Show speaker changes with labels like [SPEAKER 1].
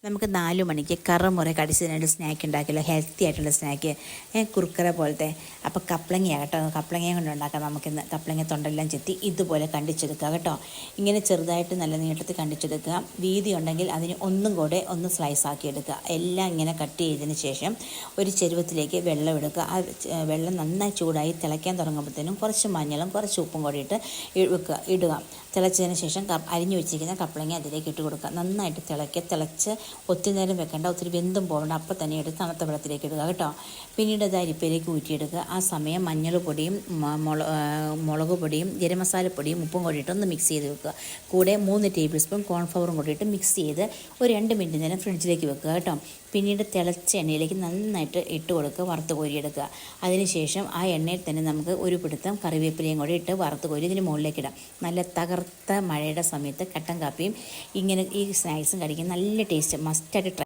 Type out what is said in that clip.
[SPEAKER 1] നമുക്ക് 4 മണിക്ക് കറമുറ കടിച്ചതിനായിട്ട് snack ഉണ്ടാക്കിയല്ലോ, healthy ആയിട്ടുള്ള സ്നാക്ക്, കുറുക്കറ പോലത്തെ. അപ്പോൾ കപ്ലങ്ങയാണ് കേട്ടോ, കപ്ലങ്ങയും കൊണ്ട് ഉണ്ടാക്കാം നമുക്കിന്ന്. കപ്ലങ്ങ തൊണ്ടെല്ലാം ചെത്തി ഇതുപോലെ കണ്ടിച്ചെടുക്കുക കേട്ടോ. ഇങ്ങനെ ചെറുതായിട്ട് നല്ല നീട്ടത്തിൽ കണ്ടിച്ചെടുക്കുക. വീതി ഉണ്ടെങ്കിൽ അതിന് ഒന്നും കൂടെ ഒന്ന് സ്ലൈസ് ആക്കി എടുക്കുക. എല്ലാം ഇങ്ങനെ കട്ട് ചെയ്തതിന് ശേഷം ഒരു ചെരുവത്തിലേക്ക് വെള്ളം എടുക്കുക. ആ വെള്ളം നന്നായി ചൂടായി തിളയ്ക്കാൻ തുടങ്ങുമ്പോഴത്തേനും കുറച്ച് മഞ്ഞളും കുറച്ച് ഉപ്പും കൂടി ഇട്ട് ഇടുക. തിളച്ചതിന് ശേഷം അരിഞ്ഞു വെച്ചിരിക്കുന്ന കപ്ലങ്ങ അതിലേക്ക് ഇട്ട് കൊടുക്കുക. നന്നായിട്ട് തിളച്ച് ഒത്തിരി നേരം വെക്കേണ്ട, ഒത്തിരി വെന്തും പോകണ്ട. അപ്പം തന്നെ എടുത്ത് തണുത്ത വെള്ളത്തിലേക്ക് ഇടുക കേട്ടോ. പിന്നീട് അത് അരിപ്പയിലേക്ക് ഊറ്റിയെടുക്കുക. ആ സമയം മഞ്ഞൾ പൊടിയും മുളക് പൊടിയും ഗരം മസാലപ്പൊടിയും ഉപ്പും കൂടിയിട്ട് ഒന്ന് മിക്സ് ചെയ്ത് വെക്കുക. കൂടെ 3 ടേബിൾ സ്പൂൺ കോൺഫ്ലവറും കൂടിയിട്ട് മിക്സ് ചെയ്ത് ഒരു 2 മിനിറ്റ് നേരം ഫ്രിഡ്ജിലേക്ക് വെക്കുക കേട്ടോ. പിന്നീട് തിളച്ച എണ്ണയിലേക്ക് നന്നായിട്ട് ഇട്ട് കൊടുക്കുക, വറുത്ത് കോരിയെടുക്കുക. അതിനുശേഷം ആ എണ്ണയിൽ തന്നെ നമുക്ക് ഒരു പിടുത്തം കറിവേപ്പിലയും കൂടി ഇട്ട് വറുത്ത് കോരി ഇതിന് മുകളിലേക്ക് ഇടാം. നല്ല തകർത്ത മഴയുടെ സമയത്ത് കട്ടൻ കാപ്പിയും ഇങ്ങനെ ഈ സ്നാക്സും കഴിക്കാൻ നല്ല ടേസ്റ്റ്. മസ്റ്റായിട്ട് ട്രൈ